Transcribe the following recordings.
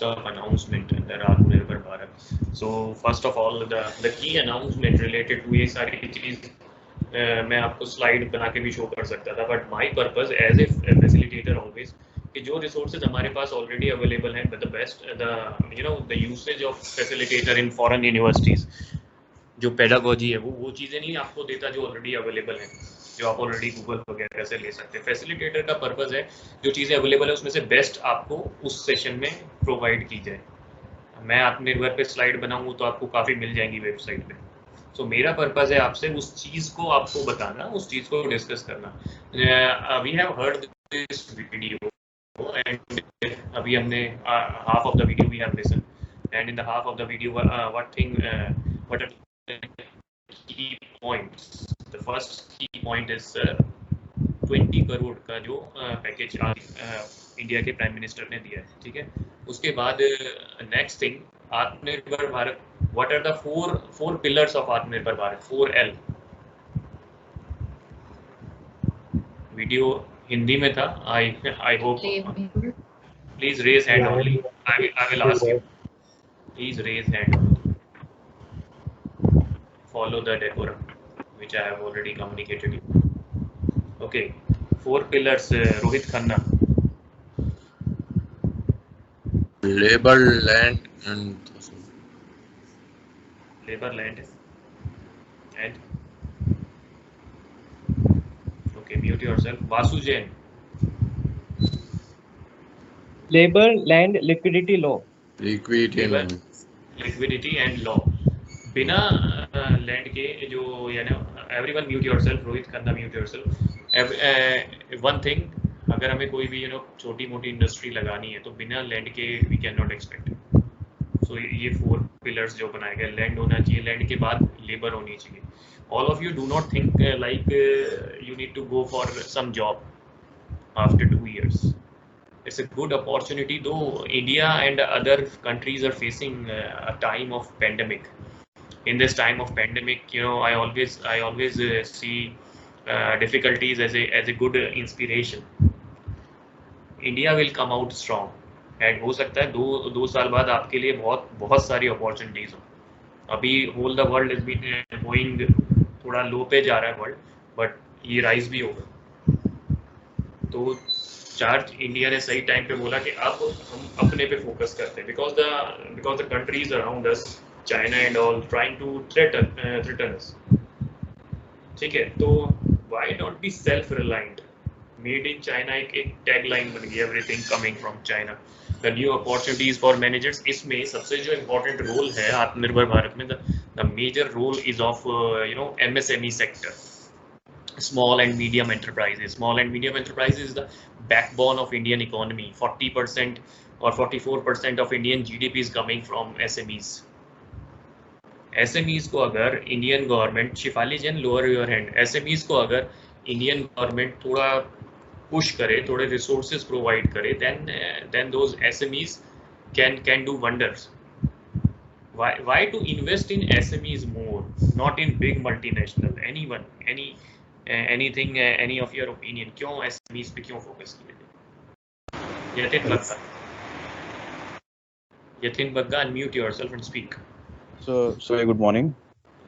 of announcement under Atmanirbhar Bharat. So first of all, the key announcement related to ये सारी चीज मैं आपको स्लाइड बना के भी शो कर सकता था, but my purpose as a facilitator always कि जो रिसोर्सेज हमारे पास ऑलरेडी अवेलेबल हैं, the best the usage of facilitator in foreign universities, जो पेडागोजी है वो चीज़ें नहीं आपको देता जो ऑलरेडी अवेलेबल है, जो आप ऑलरेडी गूगल वगैरह से ले सकते हैं। फैसिलिटेटर का पर्पज़ है जो चीज़ें अवेलेबल है उसमें से बेस्ट आपको उस सेशन में प्रोवाइड की जाए। मैं आत्मनिर्भर पे स्लाइड बनाऊंगा तो आपको काफ़ी मिल जाएंगी वेबसाइट पे। सो मेरा पर्पज़ है आपसे उस चीज़ को आपको बताना, उस चीज़ को डिस्कस करना। We have heard this video and अभी हमने half of the video we have listen, and in the half of the video what thing what are key points. The first key point is 20 crore का जो package India के prime minister ने दिया है, ठीक है। उसके बाद next thing, Atmanirbhar Bharat, what are the four pillars of Atmanirbhar Bharat, 4L। Video Hindi में था, I hope, please raise hand only, I will ask you, please raise hand only, follow the decorum which I have already communicated you. Okay, 4 pillars, Rohit Khanna. Labor, land and okay, mute yourself. Vasu Jain. Labor, land, liquidity, law. Liquidity and law. बिना land के जो everyone mute yourself, Rohit Khanna mute yourself. One thing, अगर हमें कोई भी छोटी मोटी industry लगानी है तो बिना लैंड के वी कैन नॉट एक्सपेक्ट। सो ये 4 पिलर्स जो बनाए गए, लैंड होना चाहिए, लैंड के बाद लेबर होनी चाहिए। All of you do not think like you need to go for some job after 2 years. It's a good opportunity, though India and other countries are facing a time of pandemic. In this time of pandemic, I always see difficulties as a good inspiration. India will come out strong, and हो सकता है दो साल बाद आपके लिए बहुत सारी opportunities हो। अभी whole the world has been going थोड़ा लो पे जा रहा है वर्ल्ड, बट ये राइज भी होगा। तो चार्ज इंडिया ने सही टाइम पे बोला कि अब हम अपने पे फोकस करते हैं, because the countries around us, China and all, trying to threaten us, ठीक है। तो why not be self reliant, made in China एक टैगलाइन बन गई, everything coming from China, the new opportunities for managers. इसमें सबसे जो इम्पोर्टेंट रोल है आत्मनिर्भर भारत में, the major role is of MSME sector, small and medium enterprises. Small and medium enterprises is the backbone of Indian economy. 40% or 44% of Indian GDP is coming from SMEs. SMEs को अगर Indian government, Shifali Jain lower your hand, SMEs को अगर Indian government थोड़ा push करे, थोड़े resources provide करे, then those SMEs can do wonders. Why to invest in SMEs more, not in big multinational? Anything, any of your opinion, क्यों SMEs पे क्यों focus किए थे? Yatin Bagga, unmute yourself and speak. So, good morning.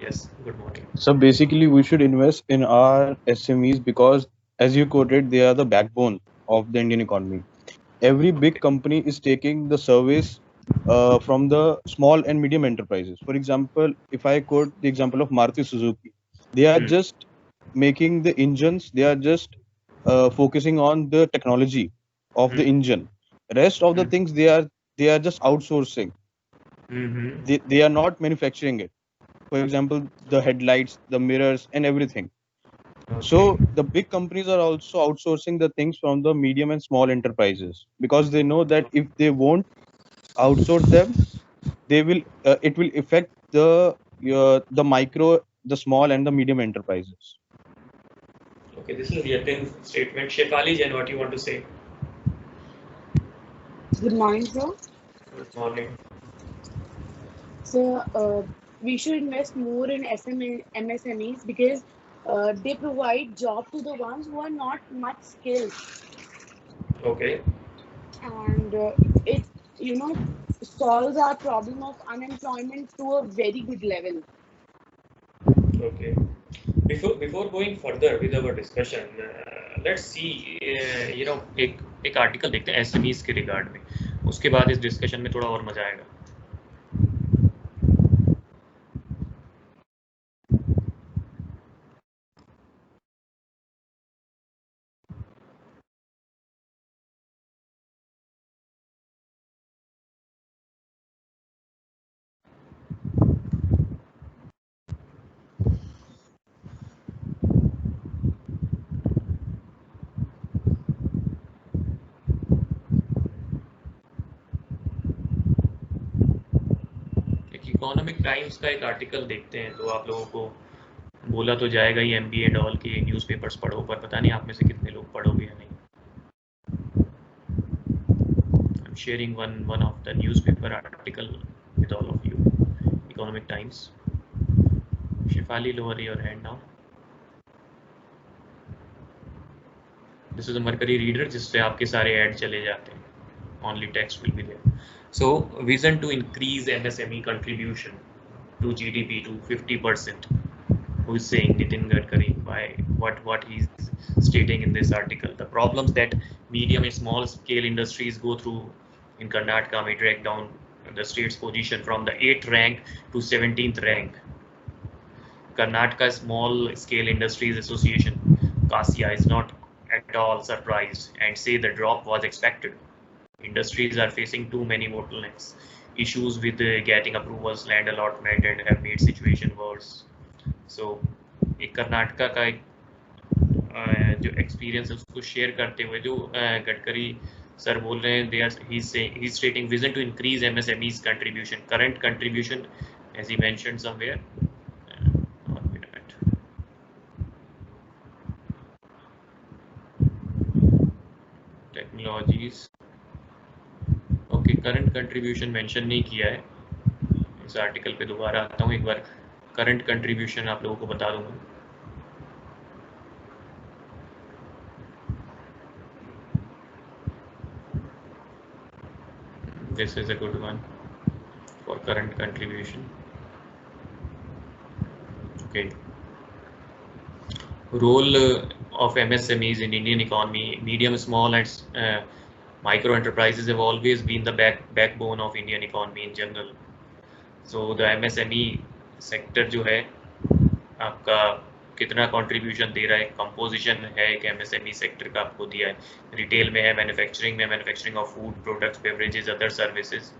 Yes, good morning. So basically, we should invest in our SMEs because, as you quoted, they are the backbone of the Indian economy. Every big company is taking the service from the small and medium enterprises. For example, if I quote the example of Maruti Suzuki, they are just making the engines. They are just focusing on the technology of the engine. Rest of the things they are just outsourcing. They are not manufacturing it. For example, the headlights, the mirrors, and everything. Okay. So the big companies are also outsourcing the things from the medium and small enterprises because they know that if they won't outsource them, they will. It will affect the micro, the small, and the medium enterprises. Okay, this is Yatin's statement. Shefali Jain, what you want to say? Good morning, sir. Good morning. So we should invest more in MSMEs because they provide job to the ones who are not much skilled. Okay. And solves our problem of unemployment to a very good level. Okay. Before going further with our discussion, let's see, एक article देखते हैं SMEs के regard में, उसके बाद इस discussion में थोड़ा और मजा आएगा. इकोनॉमिक टाइम्स का एक आर्टिकल देखते हैं तो आप लोगों को बोला तो जाएगा ही MBA एंड ऑल के न्यूज़पेपर्स पढ़ो, पर पता नहीं आप में से कितने लोग पढ़ोगे या नहीं. I am sharing one of the newspaper article with all of you. Economic Times. Shifali, lower your hand now. This is a Mercury reader जिससे आपके सारे ऐड चले जाते हैं. Only text will be there. So vision to increase MSME contribution to GDP to 50%. Who is saying? Nitin Gadkari. Why? What he's stating in this article? The problems that medium and small scale industries go through in Karnataka may drag down the state's position from the 8th rank to 17th rank. Karnataka Small Scale Industries Association, KASIA, is not at all surprised and say the drop was expected. Industries are facing too many bottlenecks, issues with getting approvals, land allotment, and have made situation worse. So, एक कर्नाटका का एक जो experience है उसको share करते हुए जो Gadkari sir बोल रहे हैं, he is stating vision to increase MSME's contribution. Current contribution, as he mentioned somewhere. One minute. Technologies. Okay, current contribution mention नहीं किया है इस आर्टिकल पे. दोबारा आता हूँ, एक बार करंट कंट्रीब्यूशन आप लोगों को बता दूंगा. This is a good one for current contribution. Okay, role of MSMEs in Indian economy. Medium, small and micro enterprises have always been the backbone of Indian economy in general. So the MSME sector जो है आपका कितना contribution दे रहा है, composition है एक MSME sector का आपको दिया है. रिटेल में है, manufacturing of food products, beverages, other services.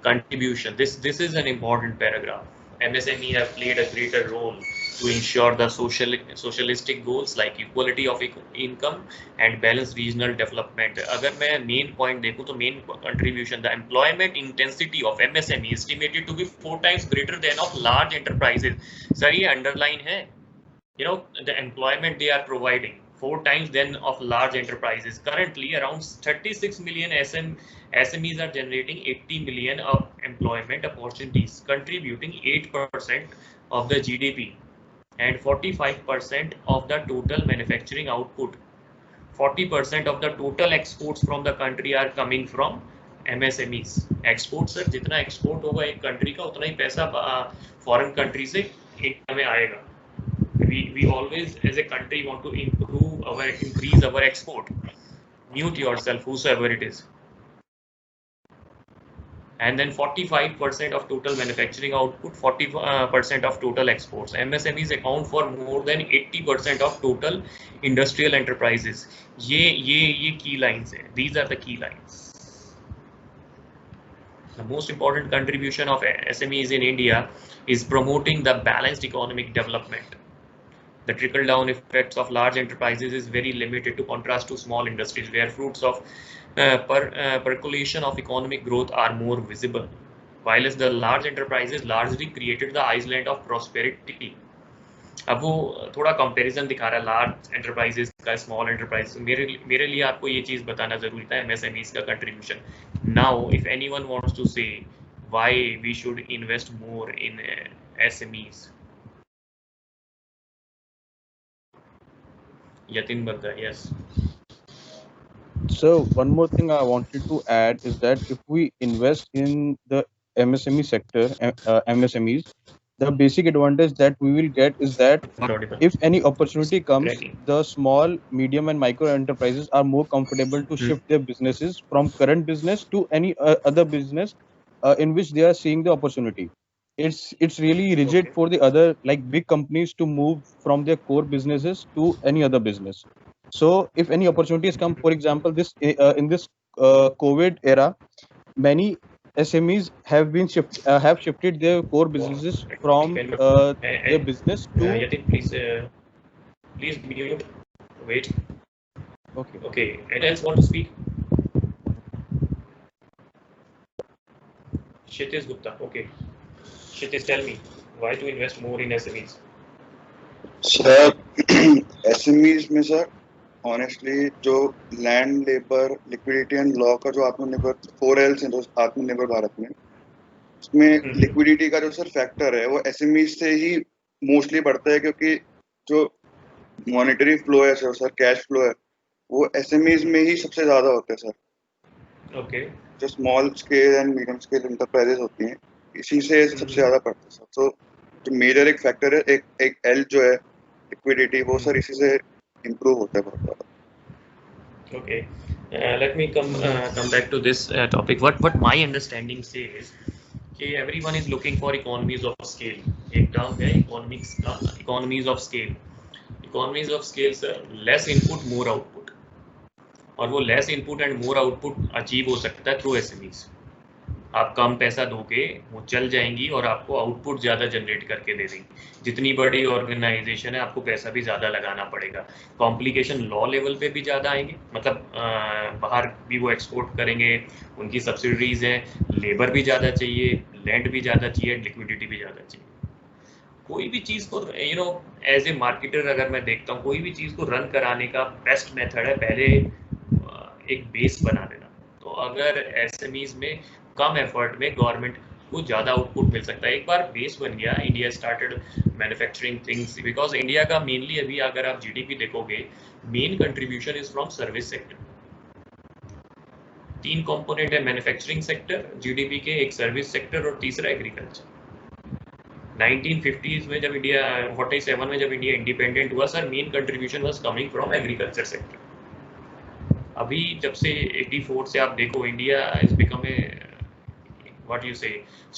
Contribution. This is an important paragraph. MSME have played a greater role to ensure the socialistic goals like equality of income and balanced regional development. अगर मैं main point देखूँ तो main contribution, the employment intensity of MSME estimated to be 4 times greater than of large enterprises. Sir, ये underline है. The employment they are providing 4 times than of large enterprises. Currently, around 36 million SMEs are generating 80 million of employment opportunities, contributing 8% of the GDP and 45% of the total manufacturing output. 40% of the total exports from the country are coming from MSMEs. Exports, sir, जितना export होगा एक country का उतना ही पैसा foreign country से India में आएगा. We always as a country want to increase our export. Mute yourself, whosoever it is. And then 45% of total manufacturing output, 40% of total exports. MSMEs account for more than 80% of total industrial enterprises. ये key lines है. These are the key lines. The most important contribution of SMEs in India is promoting the balanced economic development. The trickle-down effects of large enterprises is very limited to contrast to small industries where fruits of percolation of economic growth are more visible, while the large enterprises largely created the island of prosperity. अब वो थोड़ा comparison दिखा रहा है large enterprises का small enterprise. मेरे लिए आपको ये चीज़ बताना ज़रूरी था MSMEs का contribution. Now if anyone wants to say why we should invest more in SMEs. Yatin Bagga, yes. So one more thing I wanted to add is that if we invest in the MSME sector, MSMEs, the basic advantage that we will get is that Not audible. if any opportunity comes, Cracking. the small, medium, and micro enterprises are more comfortable to shift their businesses from current business to any other business in which they are seeing the opportunity. It's really rigid Okay. for the other like big companies to move from their core businesses to any other business. So if any opportunities come, for example, this in this COVID era, many SMEs have shifted their core Wow. businesses from Can you, their business to Yatin, please mute. Wait. okay. Okay. Anyone else want to speak? Kshitiz Gupta. Okay. Kshitiz, tell me why to invest more in SMEs? Sir SMEs में sir honestly जो land labour liquidity and law का जो आत्मनिर्भर 4Ls हैं आत्मनिर्भर भारत में उसमें liquidity का जो सर फैक्टर है वो एसएमईज से ही मोस्टली बढ़ता है क्योंकि जो मॉनेटरी फ्लो है सर कैश फ्लो है वो एसएमईज में ही सबसे ज्यादा होते हैं सर। ओके। जो small scale and medium scale enterprises होती हैं इसी से सबसे ज्यादा पड़ता है सर। तो जो मेजर एक फैक्टर है एक एल जो है लिक्विडिटी वो सर इसी से इम्प्रूव होता है बहुत ज़्यादा। Okay, let me come back to this topic. What my understanding says कि everyone is looking for economies of scale. एक term है economies of scale. Economies of scale sir, less input more output. और वो less input and more output achieve हो सकता है through SMEs. आप कम पैसा दोगे वो चल जाएंगी और आपको आउटपुट ज़्यादा जनरेट करके दे देंगी। जितनी बड़ी ऑर्गेनाइजेशन है आपको पैसा भी ज़्यादा लगाना पड़ेगा, कॉम्प्लिकेशन लॉ लेवल पे भी ज़्यादा आएंगे, मतलब बाहर भी वो एक्सपोर्ट करेंगे, उनकी सब्सिडरीज हैं, लेबर भी ज़्यादा चाहिए, लैंड भी ज़्यादा चाहिए, लिक्विडिटी भी ज़्यादा चाहिए। कोई भी चीज़ को एज ए मार्केटर अगर मैं देखता हूँ कोई भी चीज़ को रन कराने का बेस्ट मेथड है पहले एक बेस बना देना। तो अगर एसएमईज में कम एफर्ट में गवर्नमेंट को ज़्यादा आउटपुट मिल सकता है। एक बार बेस बन गया, India started manufacturing things because India का मेनली अभी अगर आप जीडीपी देखोगे main contribution is from service sector. 3 component है मैन्युफैक्चरिंग सेक्टर जीडीपी के, एक सर्विस सेक्टर और तीसरा एग्रीकल्चर। 1950s में जब इंडिया 47 में जब इंडिया इंडिपेंडेंट हुआ sir main contribution was coming from agriculture sector. अभी जब से 84 से आप देखो India is become a what you say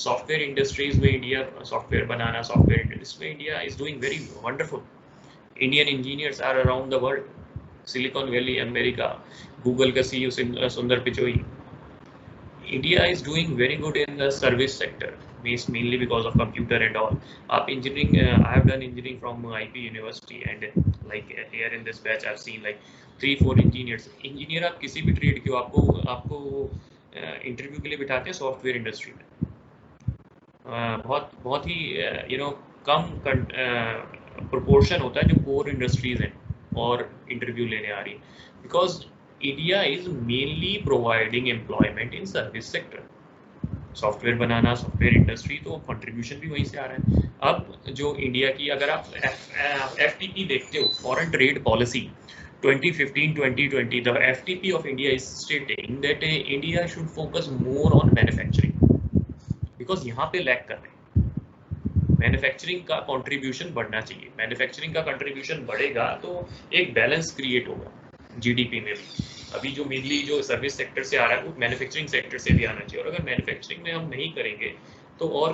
software industries में इंडिया सॉफ्टवेयर बनाना सॉफ्टवेयर इंडस्ट्री में India is doing very wonderful. Indian engineers are around the world. Silicon Valley America, Google का CEO सुंदर पिचोई। India is doing very good in the service sector based mainly because of computer and all. आप engineering I have done engineering from IP University and like here in this batch I've seen like 3-4 engineers. Engineer आप किसी भी trade के हो आपको interview के लिए बिठाते हैं सॉफ्टवेयर इंडस्ट्री में। बहुत ही कम प्रोपोर्शन होता है जो कोर इंडस्ट्रीज हैं और इंटरव्यू लेने आ रही है because India is mainly providing employment in service sector. Software banana software industry तो कंट्रीब्यूशन भी वहीं से आ रहा है। अब जो इंडिया की अगर आप FTP देखते हो foreign trade policy 2015-2020, the FTP of India is stating that India should focus more on manufacturing because यहाँ पे लैग कर रहे हैं। मैन्युफैक्चरिंग का कंट्रीब्यूशन बढ़ना चाहिए, मैन्युफैक्चरिंग का कंट्रीब्यूशन बढ़ेगा तो एक बैलेंस क्रिएट होगा जीडीपी में भी। अभी जो मेनली जो सर्विस सेक्टर से आ रहा है वो मैन्युफैक्चरिंग सेक्टर से भी आना चाहिए और अगर मैन्युफैक्चरिंग में हम नहीं करेंगे तो और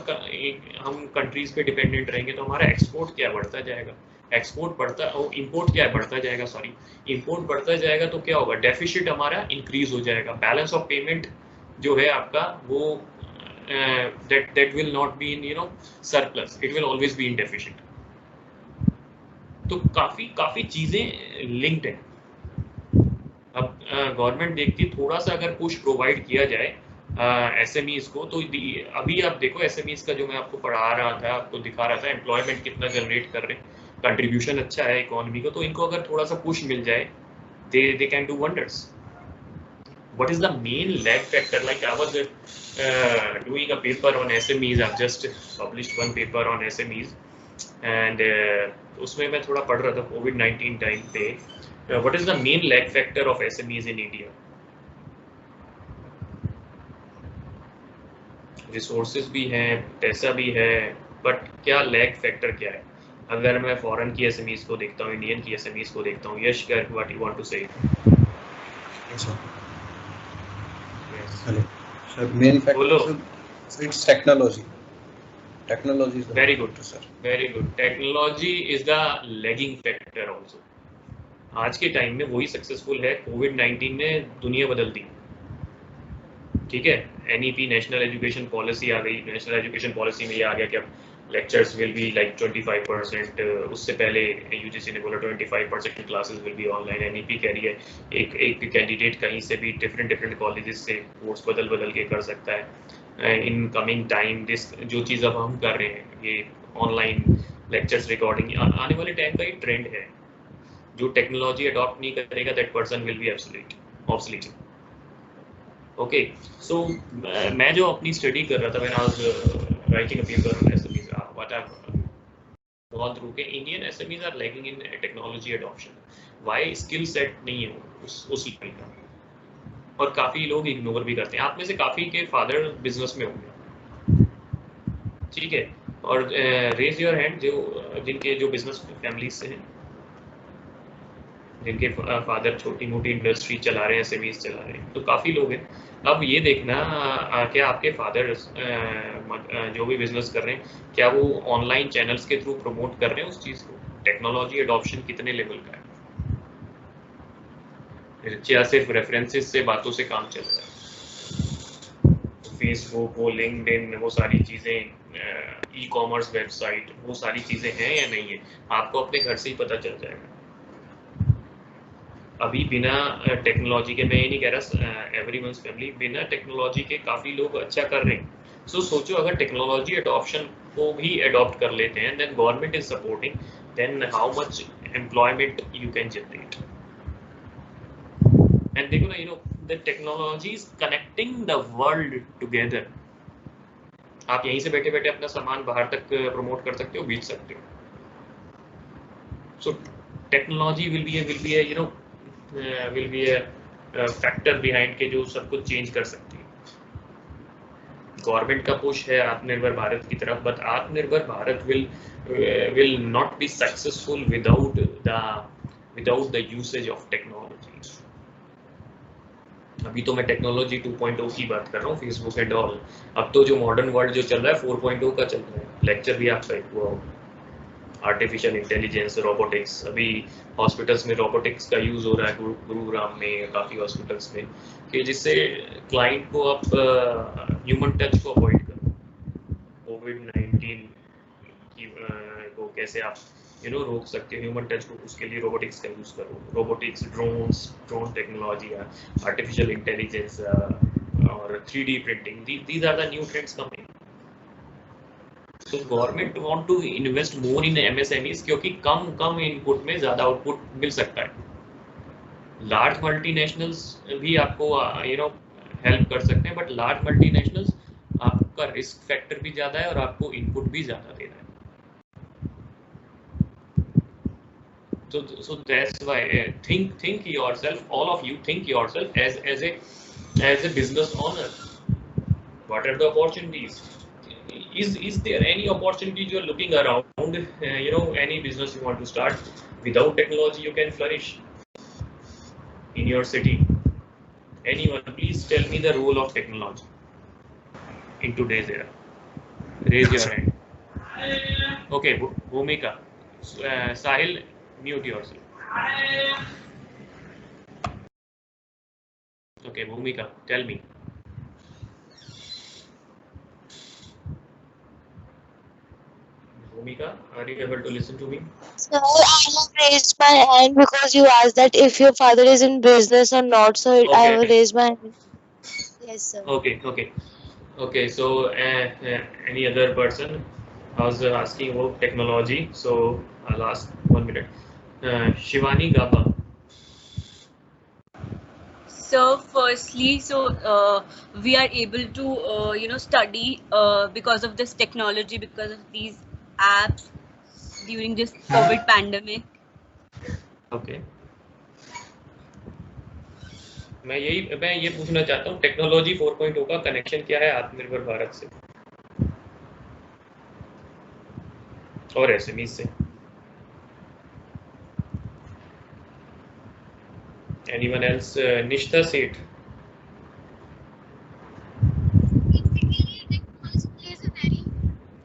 हम कंट्रीज पे डिपेंडेंट रहेंगे तो हमारा एक्सपोर्ट क्या बढ़ता जाएगा, एक्सपोर्ट बढ़ता और इंपोर्ट क्या बढ़ता जाएगा, सॉरी इंपोर्ट बढ़ता जाएगा तो क्या होगा, डेफिसिट हमारा इंक्रीज हो जाएगा। बैलेंस ऑफ पेमेंट जो है आपका वो that will not be in surplus, it will always be in deficit। तो काफी चीजें लिंक्ड है। अब गवर्नमेंट देखती थोड़ा सा अगर पुश प्रोवाइड किया जाए एसएमईज को तो अभी आप देखो एसएमईज का जो मैं आपको पढ़ा रहा था आपको दिखा रहा था एम्प्लॉयमेंट कितना जनरेट कर रहे हैं, कंट्रीब्यूशन अच्छा है इकोनॉमी को, तो इनको अगर थोड़ा सा पुश मिल जाए they can do wonders। What is the main lag factor? Like I was doing a paper on SMEs, I've just published one paper on SMEs and उसमें मैं थोड़ा पढ़ रहा था कोविड-19 टाइम पे what is the main lag factor of SMEs in India? Resources भी हैं, पैसा भी है, बट क्या लैग फैक्टर क्या है? अगर मैं फॉरेन की एसएमईज को देखता हूँ, इंडियन की एसएमईज को देखता हूँ, यश व्हाट यू वांट टू से? Yes, sir. Hello. Sir, main factor, बोलो. sir, it's technology. Technology is the Very main good. factor, sir. Very good. Technology is the lagging factor also. आज के time में वही successful है. कोविड-19 ने दुनिया बदल दी. ठीक है, NEP नेशनल एजुकेशन पॉलिसी आ गई. नेशनल एजुकेशन पॉलिसी में ये आ गया कि अब लेक्चर्स विल बी लाइक 25%. उससे पहले यूजीसी ने बोला 25% classes will be online. NEP कह रही है एक कैंडिडेट कहीं से भी डिफरेंट कॉलेजेस से कोर्स बदल के कर सकता है. इन कमिंग टाइम दिस जो चीज़ अब हम कर रहे हैं, ये ऑनलाइन लेक्चर्स रिकॉर्डिंग, आने वाले टाइम का एक ट्रेंड है. जो टेक्नोलॉजी अडॉप्ट नहीं करेगा that person will be obsolete. Okay, so मैं जो अपनी स्टडी कर रहा था, when I was writing a paper on SMEs, what I have gone through के Indian SMEs are lagging in technology adoption. Why? Skill set नहीं है उस लेवल का, और काफ़ी लोग इग्नोर भी करते हैं. आप में से काफ़ी के फादर बिजनेस में होंगे, ठीक है, और रेज योर हैंड जिनके जो बिजनेस फैमिलीज से हैं, जिनके फादर छोटी मोटी इंडस्ट्री चला रहे हैं, एसएमईज चला रहे हैं. तो काफ़ी लोग हैं. अब ये देखना क्या आपके फादर जो भी बिजनेस कर रहे हैं, क्या वो ऑनलाइन चैनल्स के थ्रू प्रमोट कर रहे हैं उस चीज़ को? टेक्नोलॉजी अडॉप्शन कितने लेवल का है? या सिर्फ रेफरेंसेस से, बातों से काम चल रहा है? फेसबुक, वो लिंक्डइन, वो सारी चीज़ें, ई कॉमर्स वेबसाइट, वो सारी चीज़ें हैं या नहीं है? आपको अपने घर से ही पता चल जाएगा. अभी बिना टेक्नोलॉजी के, मैं ये नहीं कह रहा एवरीवन्स फैमिली, बिना टेक्नोलॉजी के काफ़ी लोग अच्छा कर रहे हैं. सो सोचो, अगर टेक्नोलॉजी अडॉप्शन को भी अडॉप्ट कर लेते हैं, then government is supporting, then how much employment you can generate. And देखो ना, the technology is connecting the world together. आप यहीं से बैठे बैठे अपना सामान बाहर तक प्रमोट कर सकते हो, बेच सकते हो. So technology will be a factor behind के जो सब कुछ चेंज कर सकती है. गवर्नमेंट का पुश है आत्मनिर्भर भारत की तरफ, बट आत्मनिर्भर Bharat will not be successful without the usage of technology. अभी तो मैं टेक्नोलॉजी 2.0 की बात कर रहा हूँ, फेसबुक एंड ऑल. अब तो जो मॉडर्न वर्ल्ड जो चल रहा है 4.0 का चल रहा है. लेक्चर भी आपका एक हुआ, आर्टिफिशियल इंटेलिजेंस, रोबोटिक्स. अभी हॉस्पिटल्स में रोबोटिक्स का यूज़ हो रहा है, गुरुग्राम में, काफ़ी हॉस्पिटल्स में, कि जिससे क्लाइंट को आप ह्यूमन टच को अवॉइड करो. कोविड-19 को कैसे आप रोक सकते हो ह्यूमन टच को, उसके लिए रोबोटिक्स का यूज़ करो. Robotics, drone technology, artificial intelligence और 3D printing, these are the new trends coming. तो government want to invest more in MSMEs, क्योंकि कम इनपुट में ज़्यादा आउटपुट मिल सकता है. लार्ज मल्टीनेशनल्स भी आपको हेल्प कर सकते हैं, बट लार्ज मल्टीनेशनल्स आपका रिस्क फैक्टर भी ज़्यादा है और आपको इनपुट भी ज़्यादा देना है. So that's why think yourself, all of you think yourself as a business owner. What are the opportunities? Is there any opportunity you are looking around? Any business you want to start, without technology you can flourish in your city? Anyone, please tell me the role of technology in today's era. Raise your hand. Okay, Bhumika. Sahil, mute yourself. Okay, Bhumika, tell me. Bhumika, are you able to listen to me? Sir, I have raised my hand because you asked that if your father is in business or not. So I Okay. have raised my hand. Yes, sir. Okay. So any other person? I was asking about technology, so I'll ask 1 minute. Shivani Gaba. So firstly, we are able to study because of this technology, because of these apps during this COVID pandemic. Okay. मैं ये पूछना चाहता हूँ, technology 4.0 का connection क्या है आत्मनिर्भर भारत से? और SME से। Anyone else? Nishta Seth.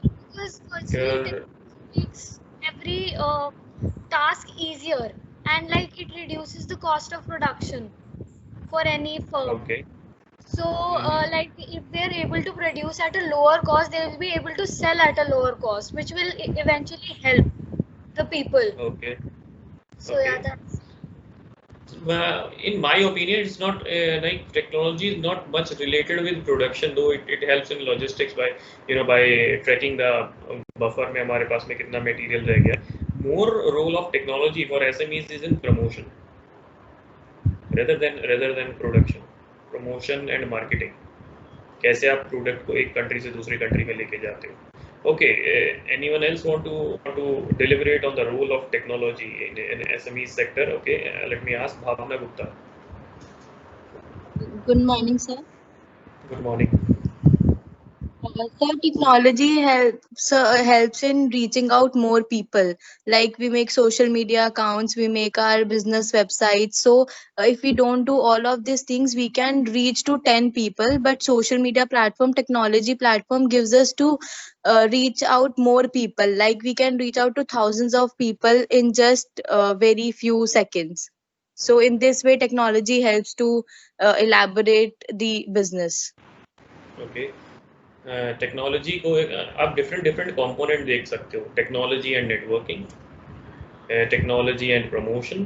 Because firstly, Your it makes every task easier, and like it reduces the cost of production for any firm. okay. So like if they're able to produce at a lower cost, they will be able to sell at a lower cost, which will eventually help the people. Okay. So yeah, Okay. that's In my opinion, it's not like technology is not much related with production, though it helps in logistics by by tracking the buffer में हमारे पास में कितना material रह गया. More role of technology for SMEs is in promotion rather than production. Promotion and marketing. कैसे आप product को एक कंट्री से दूसरी कंट्री में लेके जाते हो. Okay, anyone else want to deliberate on the role of technology in SME sector? Okay, let me ask Bhavna Gupta. Good morning, sir. Good morning. Sir, technology helps in reaching out more people. Like we make social media accounts, we make our business websites. So if we don't do all of these things, we can reach to 10 people. But social media platform, technology platform gives us to reach out more people. Like we can reach out to thousands of people in just very few seconds. So in this way, technology helps to elaborate the business. Okay. Technology को आप different component देख सकते हो. Technology and networking, technology and promotion,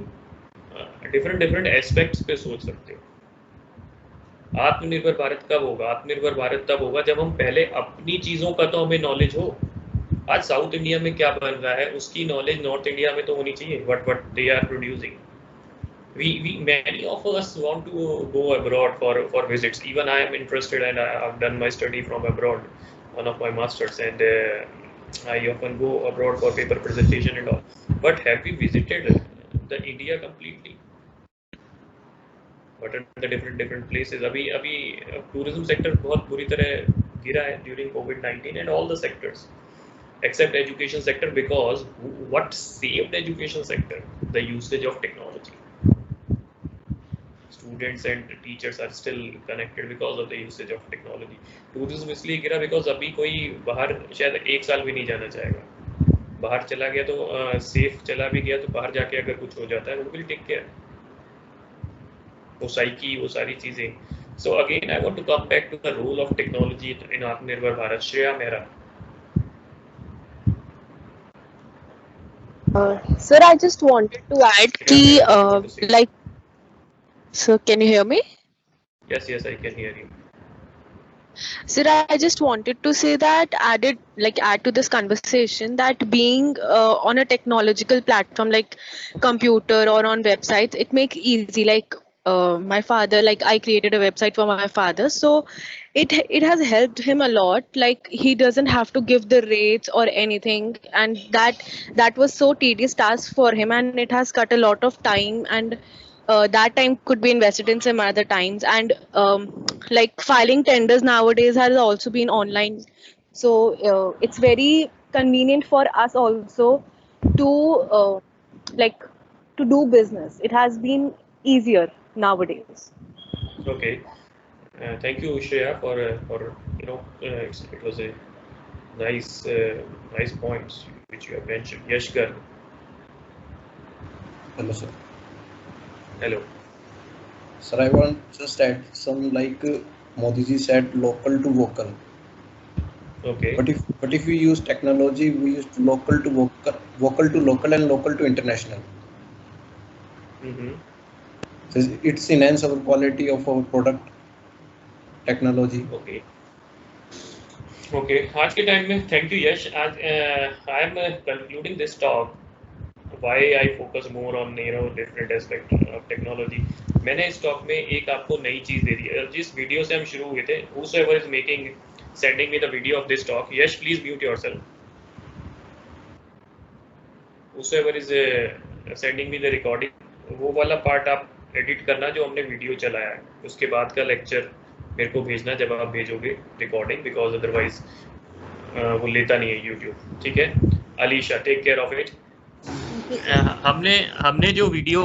different aspects पे सोच सकते हो. आत्मनिर्भर भारत कब होगा? आत्मनिर्भर भारत तब होगा जब हम पहले अपनी चीज़ों का तो हमें नॉलेज हो. आज साउथ इंडिया में क्या बन रहा है उसकी नॉलेज नॉर्थ इंडिया में तो होनी चाहिए. what they are producing. Many of us want to go abroad for visits. Even I am interested, and I've done my study from abroad, one of my masters, and I often go abroad for paper presentation and all. But have we visited the India completely? What are the different places? अभी tourism sector बहुत बुरी तरह गिरा है during COVID-19 and all the sectors except education sector, because what saved education sector? The usage of technology. Students and teachers are still connected because of the usage of technology. Tourism इसलिए गिरा because अभी कोई बाहर शायद 1 साल भी नहीं जाना चाहेगा. बाहर चला गया तो सेफ चला भी गया तो बाहर जाके अगर कुछ हो जाता है वो विल टेक केयर. वो साइकी, वो सारी चीजें. So again I want to come back to the role of technology in Atmanirbhar Bharat. Shreya Mehra. Sir, I just wanted to add ki like. So can you hear me? Yes, I can hear you. Sir, I just wanted to say that add to this conversation that being on a technological platform like computer or on websites, it makes easy. Like my father, like I created a website for my father, so it has helped him a lot. Like he doesn't have to give the rates or anything, and that was so tedious task for him, and it has cut a lot of time, and that time could be invested in some other times. And like filing tenders nowadays has also been online, so it's very convenient for us also to like to do business. It has been easier nowadays. Okay. Thank you, Shreya, for it was a nice points which you have mentioned. Yash Garg. Hello, sir. Hello. Sir, I want just add some like Modi ji said, local to vocal. Okay. But if we use technology, we use local to vocal to local, and local to international. Mm-hmm. So it's enhance our quality of our product. Technology. Okay. आज के time में thank you यश. आज I am concluding this talk. Why I focus more on different aspect of technology. मैंने इस talk में एक आपको नई चीज दे दी है. जिस वीडियो से हम शुरू हुए थे, whosoever is sending me the video of this talk, Yash, please mute yourself. Whosoever is sending me the recording, वो वाला पार्ट आप एडिट करना जो हमने वीडियो चलाया है. उसके बाद का लेक्चर मेरे को भेजना जब आप भेजोगे रिकॉर्डिंग, बिकॉज अदरवाइज वो लेता नहीं है यूट्यूब. ठीक है. Alisha, take care of it. हमने जो वीडियो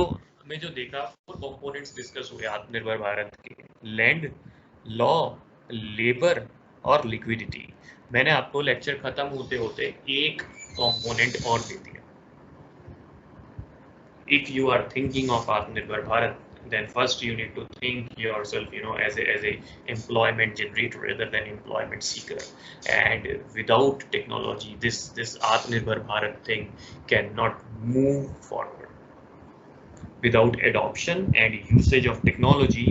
में जो देखा, 4 कंपोनेंट्स डिस्कस हुए आत्मनिर्भर भारत के, लैंड, लॉ, लेबर और लिक्विडिटी। मैंने आपको लेक्चर खत्म होते होते एक कंपोनेंट और दे दिया। If you are thinking of Atmanirbhar Bharat, then first you need to think yourself, as a employment generator rather than employment seeker. And without technology, this Atmanirbhar Bharat thing cannot move forward. Without adoption and usage of technology,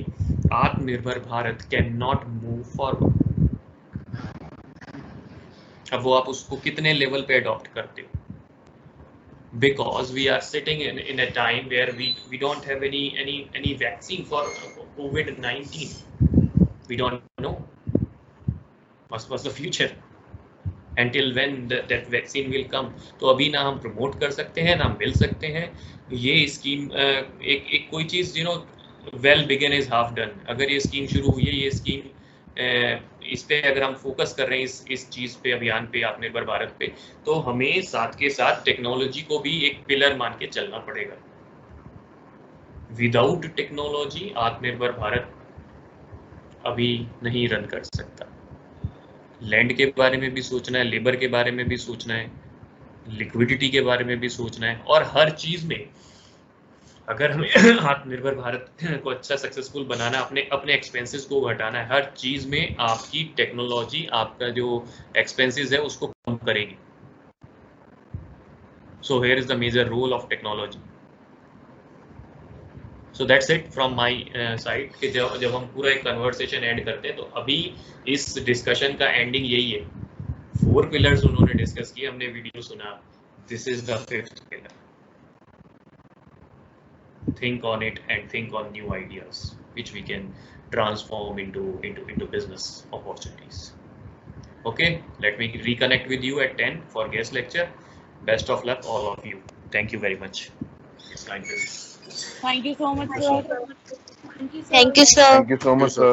Atmanirbhar Bharat cannot move forward. अब वो आप उसको कितने level पे adopt करते हो? Because we are sitting in a time where we don't have any vaccine for COVID-19. We don't know what's the future until when that vaccine will come. तो अभी ना हम प्रमोट कर सकते हैं, ना मिल सकते हैं। ये स्कीम एक कोई चीज well begin is half done। अगर ये स्कीम शुरू हुई है, ये स्कीम इस पे अगर हम फोकस कर रहे हैं इस चीज पे, अभियान पे, आत्मनिर्भर भारत पे, तो हमें साथ के साथ टेक्नोलॉजी को भी एक पिलर मान के चलना पड़ेगा। विदाउट टेक्नोलॉजी आत्मनिर्भर भारत अभी नहीं रन कर सकता। लैंड के बारे में भी सोचना है, लेबर के बारे में भी सोचना है, लिक्विडिटी के बारे में भी सोचना है, और हर चीज में अगर हमें आत्मनिर्भर भारत को अच्छा सक्सेसफुल बनाना, अपने एक्सपेंसेस को घटाना है, हर चीज में आपकी टेक्नोलॉजी आपका जो एक्सपेंसेस है उसको कम करेगी। So here is the major role of technology. So that's it from my side कि जब हम पूरा एक कन्वर्सेशन एंड करते हैं तो अभी इस डिस्कशन का एंडिंग यही है। 4 पिलर्स उन्होंने डिस्कस किए, हमने वीडियो सुना, this is the 5th pillar. Think on it and think on new ideas which we can transform into business opportunities. Okay, let me reconnect with you at 10 for guest lecture. Best of luck all of you. Thank you very much. It's like this. Thank you so much, sir. Thank you, sir. Thank you so much, sir.